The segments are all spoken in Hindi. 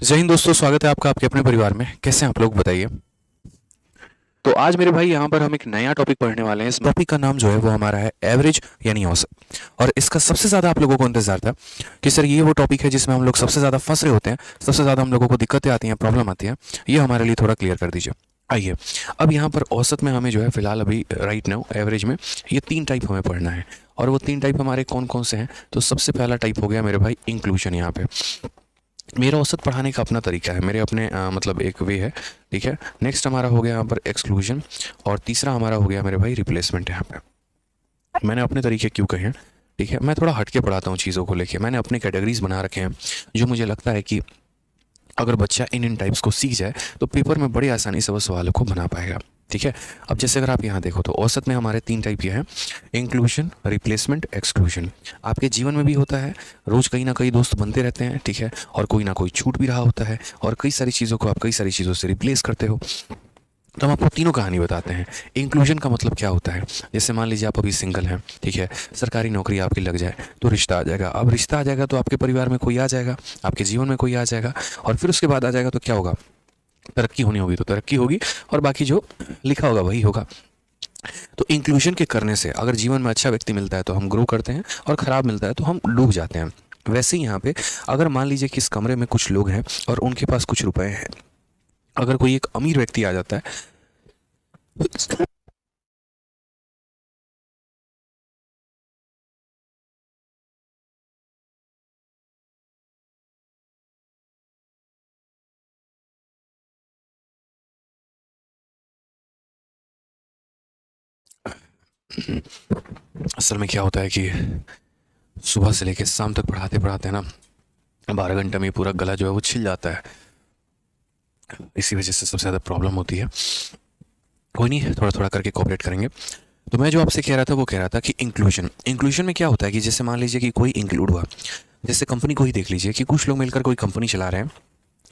जय हिंद दोस्तों, स्वागत है आपका आपके अपने परिवार में। कैसे हैं आप लोग, बताइए। तो आज मेरे भाई यहाँ पर हम एक नया टॉपिक पढ़ने वाले हैं। इस टॉपिक का नाम जो है वो हमारा है एवरेज यानी औसत। और इसका सबसे ज़्यादा आप लोगों को इंतजार था कि सर ये वो टॉपिक है जिसमें हम लोग सबसे ज़्यादा फंस रहे होते हैं, सबसे ज़्यादा हम लोगों को दिक्कतें आती हैं, प्रॉब्लम आती है। ये हमारे लिए थोड़ा क्लियर कर दीजिए। आइए, अब यहाँ पर औसत में हमें जो है फिलहाल अभी राइट नाउ एवरेज में ये 3 टाइप हमें पढ़ना है। और वो 3 टाइप हमारे कौन कौन से हैं? तो सबसे पहला टाइप हो गया मेरे भाई इंक्लूजन। यहाँ पे मेरा औसत पढ़ाने का अपना तरीका है, मेरे अपने मतलब एक वे है, ठीक है। नेक्स्ट हमारा हो गया यहाँ पर एक्सक्लूजन, और तीसरा हमारा हो गया मेरे भाई रिप्लेसमेंट। यहाँ पे मैंने अपने तरीके क्यों कहे हैं, ठीक है। मैं थोड़ा हटके पढ़ाता हूँ चीज़ों को लेके। मैंने अपने कैटेगरीज बना रखे हैं जो मुझे लगता है कि अगर बच्चा इन टाइप्स को सीख जाए तो पेपर में बड़ी आसानी से वो सवालों को बना पाएगा, ठीक है। अब जैसे अगर आप यहाँ देखो तो औसत में हमारे 3 टाइप ये हैं, इंक्लूजन, रिप्लेसमेंट, एक्सक्लूजन। आपके जीवन में भी होता है, रोज़ कहीं ना कहीं दोस्त बनते रहते हैं, ठीक है। और कोई ना कोई छूट भी रहा होता है, और कई सारी चीज़ों को आप कई सारी चीज़ों से रिप्लेस करते हो। तो हम आपको तीनों कहानी बताते हैं। इंक्लूजन का मतलब क्या होता है? जैसे मान लीजिए आप अभी सिंगल हैं, ठीक है। सरकारी नौकरी आपकी लग जाए तो रिश्ता आ जाएगा। अब रिश्ता आ जाएगा तो आपके परिवार में कोई आ जाएगा, आपके जीवन में कोई आ जाएगा, और फिर उसके बाद आ जाएगा तो क्या होगा? तरक्की होनी होगी तो तरक्की होगी, और बाकी जो लिखा होगा वही होगा। तो इंक्लूजन के करने से अगर जीवन में अच्छा व्यक्ति मिलता है तो हम ग्रो करते हैं, और ख़राब मिलता है तो हम डूब जाते हैं। वैसे ही यहाँ पे अगर मान लीजिए कि इस कमरे में कुछ लोग हैं और उनके पास कुछ रुपए हैं, अगर कोई एक अमीर व्यक्ति आ जाता है असल में क्या होता है कि सुबह से लेकर शाम तक पढ़ाते पढ़ाते ना 12 घंटे में पूरा गला जो है वो छिल जाता है। इसी वजह से सबसे ज़्यादा प्रॉब्लम होती है। कोई नहीं, थोड़ा थोड़ा करके कोऑपरेट करेंगे। तो मैं जो आपसे कह रहा था वो कह रहा था कि इंक्लूजन, इंक्लूजन में क्या होता है कि जैसे मान लीजिए कि कोई इंक्लूड हुआ, जैसे कंपनी को ही देख लीजिए कि कुछ लोग मिलकर कोई कंपनी चला रहे हैं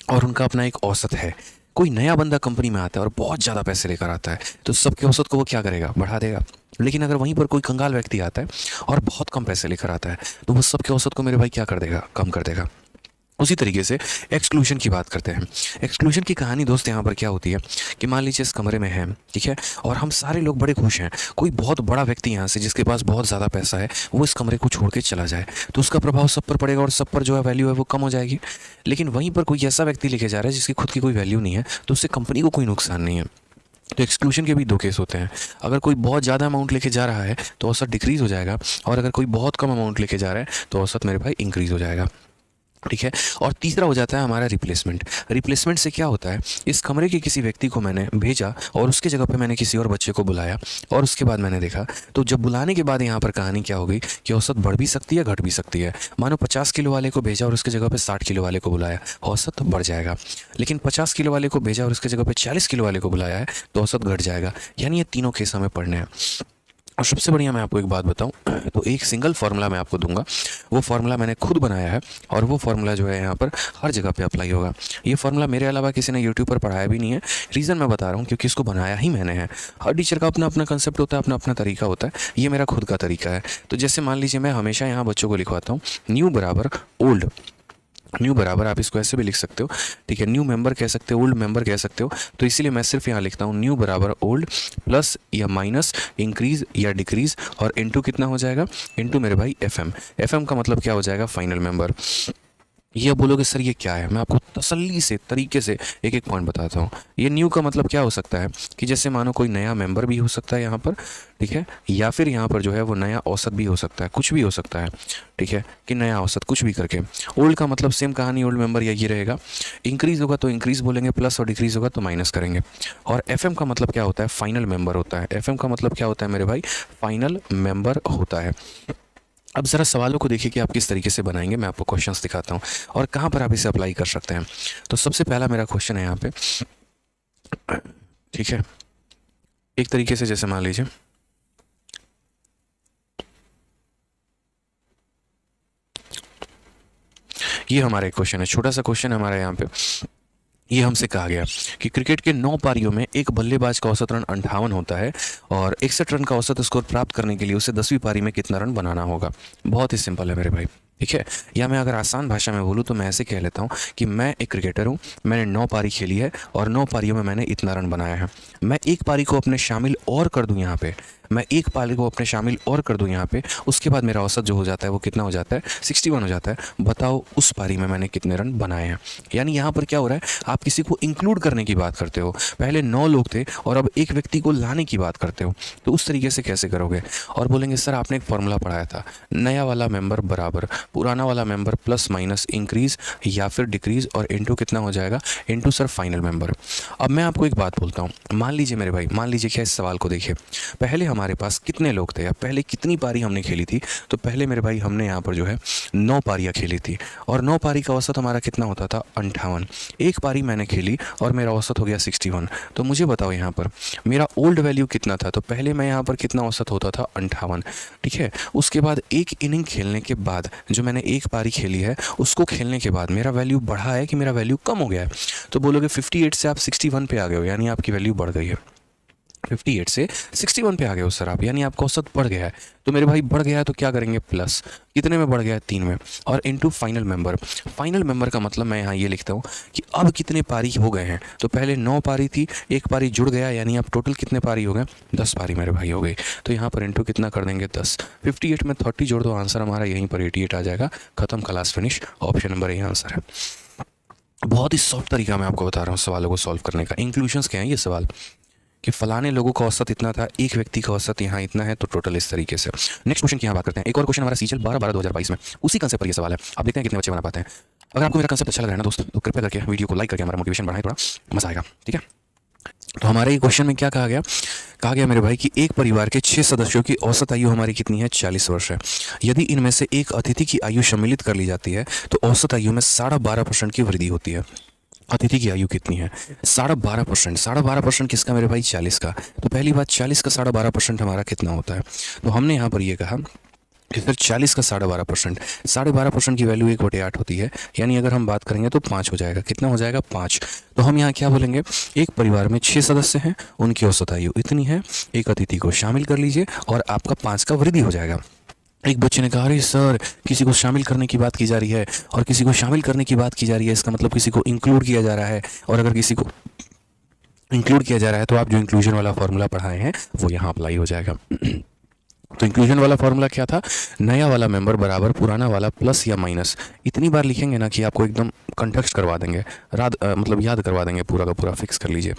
और उनका अपना एक औसत है। कोई नया बंदा कंपनी में आता है और बहुत ज़्यादा पैसे लेकर आता है, तो सबके औसत को वो क्या करेगा? बढ़ा देगा। लेकिन अगर वहीं पर कोई कंगाल व्यक्ति आता है और बहुत कम पैसे लेकर आता है, तो वो सबके औसत को मेरे भाई क्या कर देगा? कम कर देगा। उसी तरीके से एक्सक्लूजन की बात करते हैं। एक्सक्लूजन की कहानी दोस्त यहाँ पर क्या होती है कि मान लीजिए इस कमरे में है, ठीक है, और हम सारे लोग बड़े खुश हैं। कोई बहुत बड़ा व्यक्ति यहाँ से जिसके पास बहुत ज़्यादा पैसा है वो इस कमरे को छोड़ के चला जाए, तो उसका प्रभाव सब पर पड़ेगा और सब पर जो है वैल्यू है वो कम हो जाएगी। लेकिन वहीं पर कोई ऐसा व्यक्ति लेके जा रहा है जिसकी खुद की कोई वैल्यू नहीं है, तो उससे कंपनी को कोई नुकसान नहीं है। तो एक्सक्लूजन के भी 2 केस होते हैं। अगर कोई बहुत ज़्यादा अमाउंट लेके जा रहा है तो औसत डिक्रीज हो जाएगा, और अगर कोई बहुत कम अमाउंट लेके जा रहा है तो औसत मेरे भाई इंक्रीज हो जाएगा, ठीक है। और तीसरा हो जाता है हमारा रिप्लेसमेंट। रिप्लेसमेंट से क्या होता है, इस कमरे के किसी व्यक्ति को मैंने भेजा और उसके जगह पे मैंने किसी और बच्चे को बुलाया, और उसके बाद मैंने देखा, तो जब बुलाने के बाद यहाँ पर कहानी क्या हो गई कि औसत बढ़ भी सकती है, घट भी सकती है। मानो 50 किलो वाले को भेजा और उसके जगह पे 60 किलो वाले को बुलाया, औसत बढ़ जाएगा। लेकिन 50 किलो वाले को भेजा और उसके जगह पे 40 किलो वाले को बुलाया है तो औसत घट जाएगा। यानी ये तीनों केस हमें पढ़ने हैं। और सबसे बढ़िया मैं आपको एक बात बताऊं, तो एक सिंगल फार्मूला मैं आपको दूंगा। वो फार्मूला मैंने खुद बनाया है, और वो फार्मूला जो है यहाँ पर हर जगह पे अप्लाई होगा। ये फार्मूला मेरे अलावा किसी ने यूट्यूब पर पढ़ाया भी नहीं है। रीज़न मैं बता रहा हूँ क्योंकि इसको बनाया ही मैंने है। हर टीचर का अपना अपना कंसेप्ट होता है, अपना अपना तरीका होता है। ये मेरा खुद का तरीका है। तो जैसे मान लीजिए मैं हमेशा यहाँ बच्चों को लिखवाता हूँ न्यू बराबर ओल्ड। न्यू बराबर आप इसको ऐसे भी लिख सकते हो, ठीक है। न्यू मेंबर कह सकते हो, ओल्ड मेंबर कह सकते हो। तो इसीलिए मैं सिर्फ यहाँ लिखता हूँ न्यू बराबर ओल्ड प्लस या माइनस इंक्रीज या डिक्रीज, और इनटू कितना हो जाएगा? इनटू मेरे भाई एफएम। एफएम का मतलब क्या हो जाएगा? Final member. ये अब बोलोगे सर ये क्या है, मैं आपको तसल्ली से तरीके से एक एक पॉइंट बताता हूँ। ये न्यू का मतलब क्या हो सकता है कि जैसे मानो कोई नया मेंबर भी हो सकता है यहाँ पर, ठीक है, या फिर यहाँ पर जो है वो नया औसत भी हो सकता है, कुछ भी हो सकता है, ठीक है, कि नया औसत कुछ भी करके। ओल्ड का मतलब सेम कहानी, ओल्ड मेंबर यही रहेगा। इंक्रीज होगा तो इंक्रीज बोलेंगे प्लस, और डिक्रीज होगा तो माइनस करेंगे। और एफएम का मतलब क्या होता है? फाइनल मेंबर होता है। एफएम का मतलब क्या होता है मेरे भाई? फाइनल मेंबर होता है। अब ज़रा सवालों को देखिए कि आप किस तरीके से बनाएंगे। मैं आपको क्वेश्चंस दिखाता हूँ और कहाँ पर आप इसे अप्लाई कर सकते हैं। तो सबसे पहला मेरा क्वेश्चन है यहाँ पे, ठीक है, एक तरीके से जैसे मान लीजिए ये हमारा एक क्वेश्चन है, छोटा सा क्वेश्चन है हमारा यहाँ पे। ये हमसे कहा गया कि क्रिकेट के 9 पारियों में एक बल्लेबाज का औसत रन 58 होता है, और 61 रन का औसत स्कोर प्राप्त करने के लिए उसे 10वीं पारी में कितना रन बनाना होगा? बहुत ही सिंपल है मेरे भाई, ठीक है। या मैं अगर आसान भाषा में बोलूँ तो मैं ऐसे कह लेता हूँ कि मैं एक क्रिकेटर हूँ, मैंने 9 पारी खेली है और 9 पारियों में मैंने इतना रन बनाया है। मैं एक पारी को अपने शामिल और कर दूँ यहाँ पे, मैं एक पारी को अपने शामिल और कर दूं यहाँ पे, उसके बाद मेरा औसत जो हो जाता है वो कितना हो जाता है, 61 हो जाता है। बताओ उस पारी में मैंने कितने रन बनाए हैं। यानी यहाँ पर क्या हो रहा है, आप किसी को इंक्लूड करने की बात करते हो। पहले 9 लोग थे और अब एक व्यक्ति को लाने की बात करते हो, तो उस तरीके से कैसे करोगे। और बोलेंगे सर आपने एक फॉर्मूला पढ़ाया था, नया वाला मेंबर बराबर पुराना वाला मेंबर प्लस माइनस इंक्रीज या फिर डिक्रीज और इंटू कितना हो जाएगा, इंटू सर फाइनल मेंबर। अब मैं आपको एक बात बोलता हूँ, मान लीजिए मेरे भाई, मान लीजिए क्या, इस सवाल को देखिए, पहले हमारे पास कितने लोग थे या पहले कितनी पारी हमने खेली थी। तो पहले मेरे भाई हमने यहाँ पर जो है 9 पारियाँ खेली थी और 9 पारी का औसत हमारा कितना होता था, 58। एक पारी मैंने खेली और मेरा औसत हो गया 61। तो मुझे बताओ यहाँ पर मेरा ओल्ड वैल्यू कितना था। तो पहले मैं यहाँ पर कितना औसत होता था, 58। ठीक है। उसके बाद एक इनिंग खेलने के बाद जो मैंने एक पारी खेली है उसको खेलने के बाद मेरा वैल्यू बढ़ा है कि मेरा वैल्यू कम हो गया है। तो बोलोगे 58 से आप 61 पे आ गए हो, यानी आपकी वैल्यू बढ़ गई है। 58 से 61 पे आ गए हो सर आप, यानी आपका औसत बढ़ गया है। तो मेरे भाई बढ़ गया है तो क्या करेंगे, प्लस कितने में बढ़ गया है, 3 में, और into final member. Final member का मतलब मैं यहाँ ये लिखता हूँ कि अब कितने पारी हो गए हैं। तो पहले 9 पारी थी, एक पारी जुड़ गया, यानी अब टोटल कितने पारी हो गए, 10 पारी मेरे भाई हो गई। तो यहाँ पर इनटू कितना कर देंगे, 10। 58 में 30 जोड़ दो, आंसर हमारा यहीं पर 88 आ जाएगा। खत्म, क्लास फिनिश। ऑप्शन नंबर यही आंसर है। बहुत ही सॉफ्ट तरीका मैं आपको बता रहा हूँ सवालों को सॉल्व करने का। इंक्लूशंस क्या है ये सवाल, कि फलाने लोगों का औसत इतना था, एक व्यक्ति का औसत यहाँ इतना है, तो टोटल इस तरीके से। नेक्स्ट क्वेश्चन की यहाँ बात करते हैं। एक और क्वेश्चन हमारा सीजल 12/12/2022 में उसी कंसेप्ट पर ये सवाल है। आप देखते हैं कितने बच्चे बना पाते हैं। अगर आपको मेरा कंसेप्ट अच्छा लग रहा है ना दोस्त, तो कृपया करके वीडियो को लाइक करके हमारा मोटिवेशन बढ़ाएं, थोड़ा मजा आएगा। ठीक है। तो हमारे क्वेश्चन में क्या कहा गया, कहा गया मेरे भाई कि एक परिवार के 6 सदस्यों की औसत आयु हमारी कितनी है, 40 वर्ष है। यदि इनमें से एक अतिथि की आयु सम्मिलित कर ली जाती है तो औसत आयु में 12.5% की वृद्धि होती है। अतिथि की आयु कितनी है, 12.5%। 12.5% किसका मेरे भाई, 40 का। तो पहली बात 40 का 12.5% हमारा कितना होता है। तो हमने यहाँ पर ये कहा कि फिर 40 का 12.5%, 12.5% की वैल्यू 1/8 होती है, यानी अगर हम बात करेंगे तो 5 हो जाएगा। कितना हो जाएगा, 5। तो हम यहाँ क्या बोलेंगे, एक परिवार में 6 सदस्य हैं, उनकी औसत आयु इतनी है, एक अतिथि को शामिल कर लीजिए और आपका 5 का वृद्धि हो जाएगा। एक बच्चे ने कहा, अरे सर किसी को शामिल करने की बात की जा रही है और किसी को शामिल करने की बात की जा रही है, इसका मतलब किसी को इंक्लूड किया जा रहा है। और अगर किसी को इंक्लूड किया जा रहा है तो आप जो इंक्लूजन वाला फॉर्मूला पढ़ाए हैं वो यहाँ अप्लाई हो जाएगा। तो इंक्लूजन वाला फॉर्मूला क्या था, नया वाला मेंबर बराबर पुराना वाला प्लस या माइनस। इतनी बार लिखेंगे ना कि आपको एकदम कंटेक्स्ट करवा देंगे, मतलब याद करवा देंगे, पूरा का पूरा फिक्स कर लीजिए।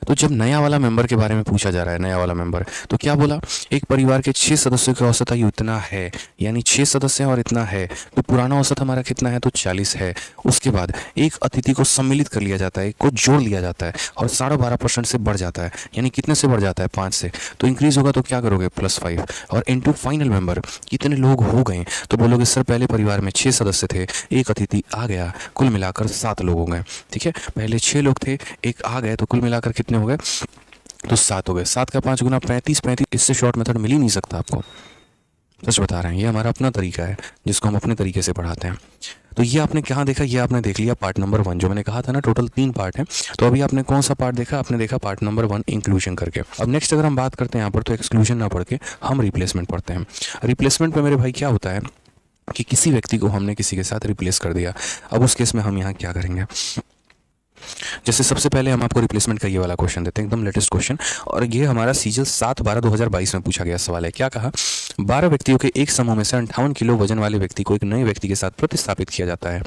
तो जब नया वाला मेंबर के बारे में पूछा जा रहा है, नया वाला मेंबर, तो क्या बोला, एक परिवार के 6 सदस्यों की औसत आयु इतना है, यानी 6 सदस्य हैं और इतना है, तो पुराना औसत हमारा कितना है, तो 40 है। उसके बाद एक अतिथि को सम्मिलित कर लिया जाता है, एक को जोड़ लिया जाता है और 12.5% से बढ़ जाता है, यानी कितने से बढ़ जाता है, 5 से। तो इंक्रीज होगा तो क्या करोगे, +5 और इनटू फाइनल मेंबर, कितने लोग हो गए। तो बोलोगे सर पहले परिवार में 6 सदस्य थे, एक अतिथि आ गया, कुल मिलाकर 7 लोग हो गए। ठीक है, पहले 6 लोग थे, एक आ गए, तो कुल मिलाकर कितने हो गए, तो 7 हो गए। 7 का 5 गुना 35, 35। इससे शॉर्ट मेथड मिल ही नहीं सकता आपको, सच बता रहे हैं। ये हमारा अपना तरीका है जिसको हम अपने तरीके से पढ़ाते हैं। तो ये आपने कहाँ देखा, ये आपने देख लिया पार्ट नंबर 1, जो मैंने कहा था ना टोटल 3 पार्ट हैं। तो अभी आपने कौन सा पार्ट देखा, आपने देखा पार्ट नंबर 1 इंक्लूजन करके। अब नेक्स्ट अगर हम बात करते हैं यहाँ पर, तो एक्सक्लूजन ना पढ़ के हम रिप्लेसमेंट पढ़ते हैं। रिप्लेसमेंट में मेरे भाई क्या होता है कि किसी व्यक्ति को हमने किसी के साथ रिप्लेस कर दिया। अब उस केस में हम यहाँ क्या करेंगे, जैसे सबसे पहले हम आपको रिप्लेसमेंट का ये वाला क्वेश्चन देते हैं, एकदम लेटेस्ट क्वेश्चन, और ये हमारा सीजल 7/12/2022 में पूछा गया सवाल है। क्या कहा, 12 व्यक्तियों के एक समूह में से 58 किलो वजन वाले व्यक्ति को एक नए व्यक्ति के साथ प्रतिस्थापित किया जाता है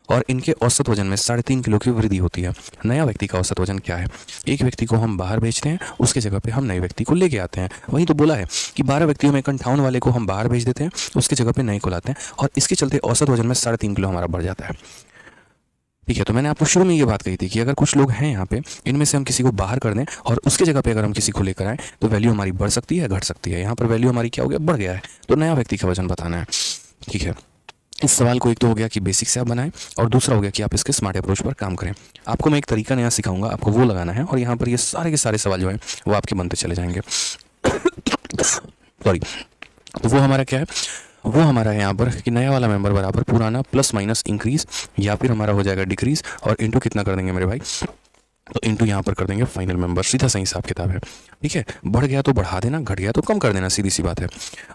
और इनके औसत वजन में 3.5 किलो की वृद्धि होती है। नया व्यक्ति का औसत वजन क्या है, एक व्यक्ति को हम बाहर भेजते हैं, उसके जगह पे हम नए व्यक्ति को लेके आते हैं। वहीं तो बोला है कि 12 व्यक्तियों में 58 वाले को हम बाहर भेज देते हैं, उसके जगह पे नए को लाते हैं, और इसके चलते औसत वजन में 3.5 किलो हमारा बढ़ जाता है। ठीक है। तो मैंने आपको शुरू में ये बात कही थी कि अगर कुछ लोग हैं यहाँ पे, इनमें से हम किसी को बाहर कर दें और उसके जगह पे अगर हम किसी को लेकर आए तो वैल्यू हमारी बढ़ सकती है, घट सकती है। यहाँ पर वैल्यू हमारी क्या हो गया, बढ़ गया है, तो नया व्यक्ति का वजन बताना है। ठीक है। इस सवाल को एक तो हो गया कि बेसिक से आप बनाएं, और दूसरा हो गया कि आप इसके स्मार्ट अप्रोच पर काम करें। आपको मैं एक तरीका नया सिखाऊंगा, आपको वो लगाना है, और यहाँ पर ये सारे के सारे सवाल जो है वो आपके बनते चले जाएंगे। सॉरी। तो वो हमारा क्या है, वो हमारा है यहाँ पर कि नया वाला मेंबर बराबर पुराना प्लस माइनस इंक्रीज, या फिर हमारा हो जाएगा डिक्रीज, और इनटू कितना कर देंगे मेरे भाई, तो इंटू यहाँ पर कर देंगे फाइनल मेंबर, सीधा सही हिसाब किताब है। ठीक है, बढ़ गया तो बढ़ा देना, घट गया तो कम कर देना, सीधी सी बात है।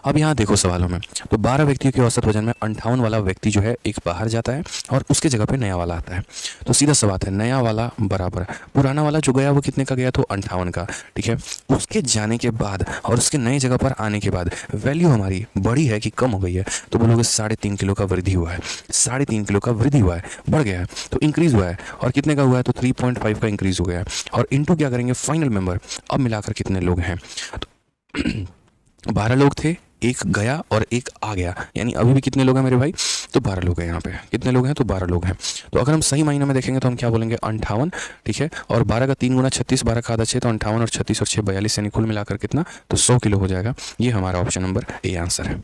अब यहाँ देखो सवालों में, तो 12 व्यक्तियों के औसत वजन में 58 वाला व्यक्ति जो है एक बाहर जाता है और उसके जगह पे नया वाला आता है। तो सीधा सा बात है, नया वाला बराबर पुराना वाला जो गया वो कितने का गया, तो 58 का। ठीक है, उसके जाने के बाद और उसके नए जगह पर आने के बाद वैल्यू हमारी बढ़ी है कि कम हो गई है, तो बोलोगे 3.5 किलो का वृद्धि हुआ है। 3.5 किलो का वृद्धि हुआ है, बढ़ गया है, तो इंक्रीज हुआ है। और कितने का हुआ है, तो 3.5 का इंक्रीज हो गया है। और इंटू क्या करेंगे, फाइनल मेंबर। अब मिलाकर कितने लोग हैं, तो 12 लोग थे, एक गया और एक आ गया, यानी अभी भी कितने लोग हैं मेरे भाई, तो 12 लोग हैं। यहाँ पे कितने लोग हैं, तो 12 लोग हैं। तो अगर हम सही मायने में देखेंगे तो हम क्या बोलेंगे, 58। ठीक है, और 12 का 3 गुना 36, 12 का आधा 6, तो 58 और 36 और 6 42, यानी कुल मिलाकर कितना, तो 100 किलो हो जाएगा। ये हमारा ऑप्शन नंबर ए आंसर है।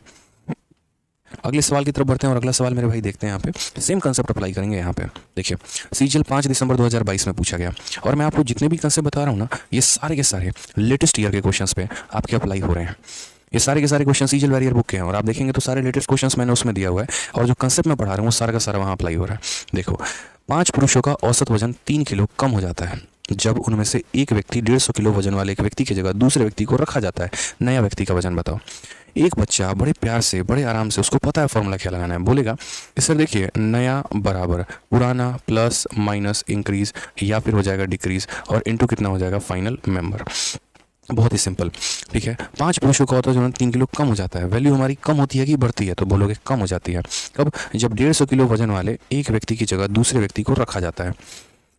अगले सवाल की तरफ बढ़ते हैं और अगला सवाल मेरे भाई देखते हैं। यहाँ पे सेम कंसेप्ट अप्लाई करेंगे। यहाँ पे देखिए, सीजीएल 5 दिसंबर 2022 में पूछा गया, और मैं आपको जितने भी कंसेप्ट बता रहा हूँ ना, ये सारे के सारे लेटेस्ट ईयर के क्वेश्चंस पे आपके अप्लाई हो रहे हैं। ये सारे के सारे क्वेश्चन सीजीएल वैरियर बुक के हैं, और आप देखेंगे तो सारे लेटेस्ट क्वेश्चंस मैंने उसमें दिया हुआ है, और जो कंसेप्ट मैं पढ़ा रहा हूँ वो सारा का सारा वहाँ अप्लाई हो रहा है। देखो, 5 पुरुषों का औसत वजन 3 किलो कम हो जाता है जब उनमें से एक व्यक्ति 150 किलो वजन वाले एक व्यक्ति की जगह दूसरे व्यक्ति को रखा जाता है। नया व्यक्ति का वजन बताओ। एक बच्चा बड़े प्यार से, बड़े आराम से, उसको पता है फॉर्मूला क्या लगाना है, बोलेगा कि सर देखिए, नया बराबर पुराना प्लस माइनस इंक्रीज या फिर हो जाएगा डिक्रीज, और इनटू कितना हो जाएगा, फाइनल मेंबर। बहुत ही सिंपल। ठीक है, 5 पुरुषों का होता है जो 3 किलो कम हो जाता है, वैल्यू हमारी कम होती है कि बढ़ती है, तो बोलोगे कम हो जाती है। कब, जब 150 किलो वजन वाले एक व्यक्ति की जगह दूसरे व्यक्ति को रखा जाता है।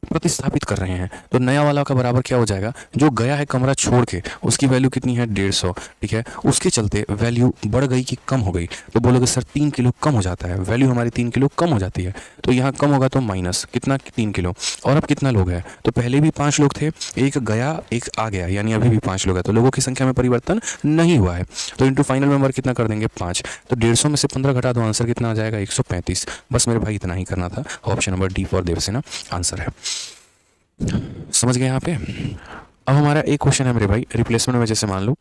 प्रतिस्थापित कर रहे हैं, तो नया वाला का बराबर क्या हो जाएगा, जो गया है कमरा छोड़ के, उसकी वैल्यू कितनी है, 150। ठीक है, उसके चलते वैल्यू बढ़ गई कि कम हो गई, तो बोलोगे सर 3 किलो कम हो जाता है, वैल्यू हमारी 3 किलो कम हो जाती है। तो यहाँ कम होगा तो माइनस कितना, 3 किलो। और अब कितना लोग हैं, तो पहले भी 5 लोग थे, एक गया एक आ गया, यानी अभी भी 5 लोग हैं, तो लोगों की संख्या में परिवर्तन नहीं हुआ है। तो इंटू फाइनल मेंबर कितना कर देंगे, 5। तो 150 में से 15 घटा दो, आंसर कितना आ जाएगा, 135। बस मेरे भाई इतना ही करना था। Option number D for Devsena answer है। समझ गए यहाँ पे। अब हमारा एक क्वेश्चन है मेरे भाई, रिप्लेसमेंट में, जैसे मान लो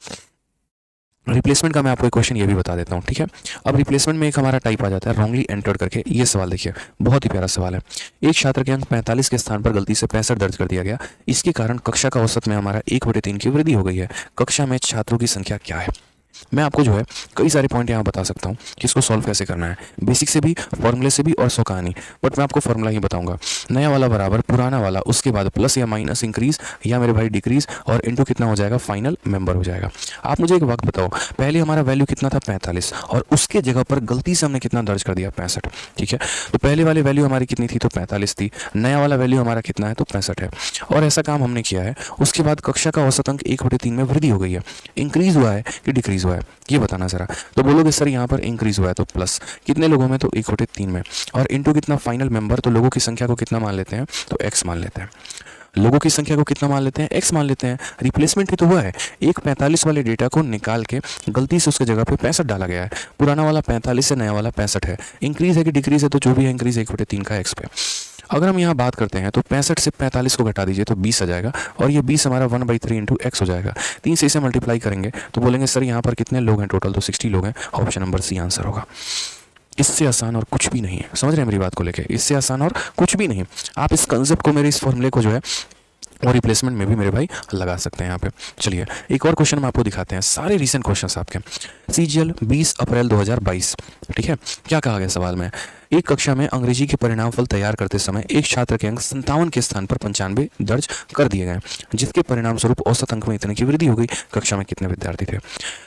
रिप्लेसमेंट का मैं आपको एक क्वेश्चन ये भी बता देता हूँ। ठीक है, अब रिप्लेसमेंट में एक हमारा टाइप आ जाता है रॉन्गली एंटर्ड करके। ये सवाल देखिए, बहुत ही प्यारा सवाल है। एक छात्र के अंक 45 के स्थान पर गलती से 65 दर्ज कर दिया गया, इसके कारण कक्षा का औसत में हमारा 1/3 की वृद्धि हो गई है। कक्षा में छात्रों की संख्या क्या है। मैं आपको जो है कई सारे पॉइंट यहाँ बता सकता हूँ कि इसको सॉल्व कैसे करना है, बेसिक से भी, फॉर्मूले से भी और सौ कहानी, बट मैं आपको फॉर्मूला ही बताऊंगा। नया वाला बराबर पुराना वाला, उसके बाद प्लस या माइनस इंक्रीज या मेरे भाई डिक्रीज, और इनटू कितना हो जाएगा, फाइनल मेंबर हो जाएगा। आप मुझे एक वक्त बताओ, पहले हमारा वैल्यू कितना था, 45, और उसके जगह पर गलती से हमने कितना दर्ज कर दिया, 65। ठीक है, तो पहले वाली वैल्यू हमारी कितनी थी, तो 45 थी। नया वाला वैल्यू हमारा कितना है, तो 65 है। और ऐसा काम हमने किया है, उसके बाद कक्षा का औसत अंक 1/3 में वृद्धि हो गई है। इंक्रीज हुआ है कि डिक्रीज हुआ है, ये बताना जरा। तो बोलोगे सर यहाँ पर इंक्रीज हुआ है, तो प्लस कितने लोगों में, तो 1/3 में, और इनटू कितना, फाइनल मेंबर। तो लोगों की संख्या को कितना मान लेते हैं, तो x मान लेते हैं। लोगों की संख्या को कितना मान लेते हैं, x मान लेते हैं। रिप्लेसमेंट ही तो हुआ है, एक 45 वाले डेटा को निकाल के गलती से उसके जगह पे 65 डाला गया है। पुराना वाला 45 है, नया वाला 65 है। इंक्रीज है कि डिक्रीज है, तो जो भी है इंक्रीज 1/3 का x पे। अगर हम यहाँ बात करते हैं तो 65 से 45 को घटा दीजिए तो 20 आ जाएगा, और ये 20 हमारा 1/3 इंटू एक्स हो जाएगा। 3 से इसे मल्टीप्लाई करेंगे तो बोलेंगे सर यहाँ पर कितने लोग हैं टोटल, तो 60 लोग हैं। ऑप्शन नंबर सी आंसर होगा। इससे आसान और कुछ भी नहीं है। समझ रहे हैं मेरी बात को लेके, इससे आसान और कुछ भी नहीं। आप इस कंसेप्ट को, मेरे इस फॉर्मूले को जो है और रिप्लेसमेंट में भी मेरे भाई लगा सकते हैं यहाँ पे। चलिए एक और क्वेश्चन हम आपको दिखाते हैं, सारे रीसेंट क्वेश्चंस आपके। सीजीएल 20 अप्रैल 2022। ठीक है, क्या कहा गया सवाल में, एक कक्षा में अंग्रेजी के परिणाम फल तैयार करते समय एक छात्र के अंक 57 के स्थान पर 95 दर्ज कर दिए गए, जिसके परिणाम स्वरूप औसत अंक में इतने की वृद्धि हो गई। कक्षा में कितने विद्यार्थी थे।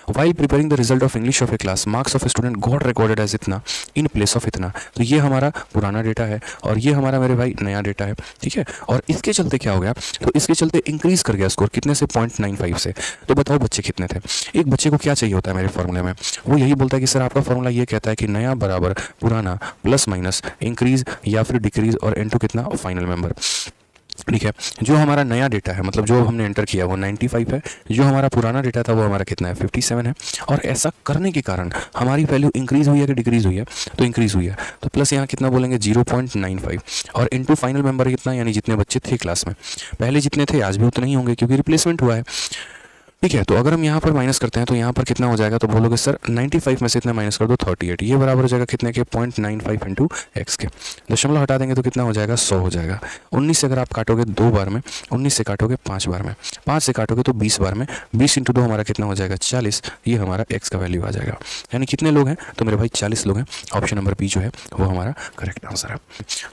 While preparing the result of English of a class, marks of student got recorded as इतना इन प्लेस ऑफ इतना। तो ये हमारा पुराना डेटा है और ये हमारा मेरे भाई नया डेटा है। ठीक है, और इसके चलते क्या हो गया, तो इसके चलते इंक्रीज कर गया स्कोर, कितने से, 0.95 से। तो बताओ बच्चे कितने थे। एक बच्चे को क्या चाहिए होता है मेरे फॉर्मूले में, वो यही बोलता है कि सर आपका फॉर्मूला ये कहता है कि नया बराबर पुराना प्लस माइनस इंक्रीज या फिर डिक्रीज, और इनटू कितना, फाइनल मेंबर। ठीक है, जो हमारा नया डेटा है, मतलब जो हमने एंटर किया वो 95 है, जो हमारा पुराना डेटा था वो हमारा कितना है, 57 है। और ऐसा करने के कारण हमारी वैल्यू इंक्रीज हुई है कि डिक्रीज हुई है, तो इंक्रीज हुई है। तो प्लस यहाँ कितना बोलेंगे, 0.95, और इनटू फाइनल मेंबर कितना, यानी जितने बच्चे थे क्लास में, पहले जितने थे आज भी उतने ही होंगे क्योंकि रिप्लेसमेंट हुआ है। ठीक है, तो अगर हम यहाँ पर माइनस करते हैं तो यहाँ पर कितना हो जाएगा, तो बोलोगे सर 95 में से इतना माइनस कर दो 38, ये बराबर हो जाएगा कितने के 0.95 इंटू एक्स के। दशमलव हटा देंगे तो कितना हो जाएगा 100 हो जाएगा। 19 से अगर आप काटोगे 2 बार में, 19 से काटोगे 5 बार में, 5 से काटोगे तो 20 बार में, 20 इंटू 2 हमारा कितना हो जाएगा 40, ये हमारा एक्स का वैल्यू आ जाएगा। यानी कितने लोग हैं, तो मेरे भाई 40 लोग हैं। ऑप्शन नंबर बी जो है वो हमारा करेक्ट आंसर है।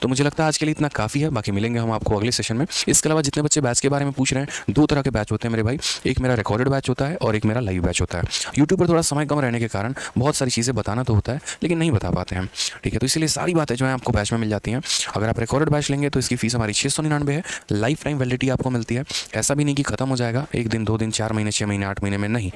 तो मुझे लगता है आज के लिए इतना काफ़ी है, बाकी मिलेंगे हम आपको अगले सेशन में। इसके अलावा जितने बच्चे बैच के बारे में पूछ रहे हैं, 2 तरह के बैच होते हैं मेरे भाई, एक मेरा रिकॉर्डेड बैच होता है और एक मेरा लाइव बैच होता है। यूट्यूब पर थोड़ा समय कम रहने के कारण बहुत सारी चीज़ें बताना तो होता है लेकिन नहीं बता पाते हैं, ठीक है, तो इसलिए सारी बातें जो है आपको बैच में मिल जाती हैं। अगर आप रिकॉर्डेड बैच लेंगे तो इसकी फीस हमारी 699 है, लाइफ टाइम वैलिडिटी आपको मिलती है। ऐसा भी नहीं कि खत्म हो जाएगा 1 दिन 2 दिन 4 महीने 6 महीने 8 महीने में, नहीं,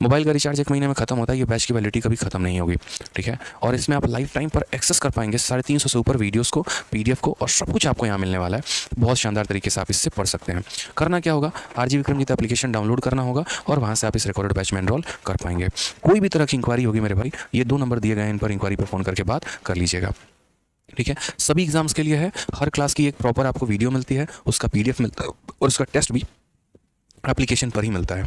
मोबाइल का रिचार्ज 1 महीने में खत्म होता है, ये बैच की वैलिडिटी कभी खत्म नहीं होगी, ठीक है। और इसमें आप लाइफ टाइम पर एक्सेस कर पाएंगे 350 से ऊपर वीडियोस को, पीडीएफ को, और सब कुछ आपको यहाँ मिलने वाला है। बहुत शानदार तरीके से आप इससे पढ़ सकते हैं। करना क्या होगा, आरजी विक्रमजीत एप्लीकेशन डाउनलोड करना होगा और वहाँ से आप इस रिकॉर्डेड बैच में एनरोल कर पाएंगे। कोई भी तरह की इंक्वायरी होगी मेरे भाई, ये 2 नंबर दिए गए हैं, इन पर इंक्वायरी पर फ़ोन करके बात कर लीजिएगा, ठीक है। सभी एग्जाम्स के लिए है, हर क्लास की एक प्रॉपर आपको वीडियो मिलती है, उसका पीडीएफ मिलता है और उसका टेस्ट भी एप्लीकेशन पर ही मिलता है।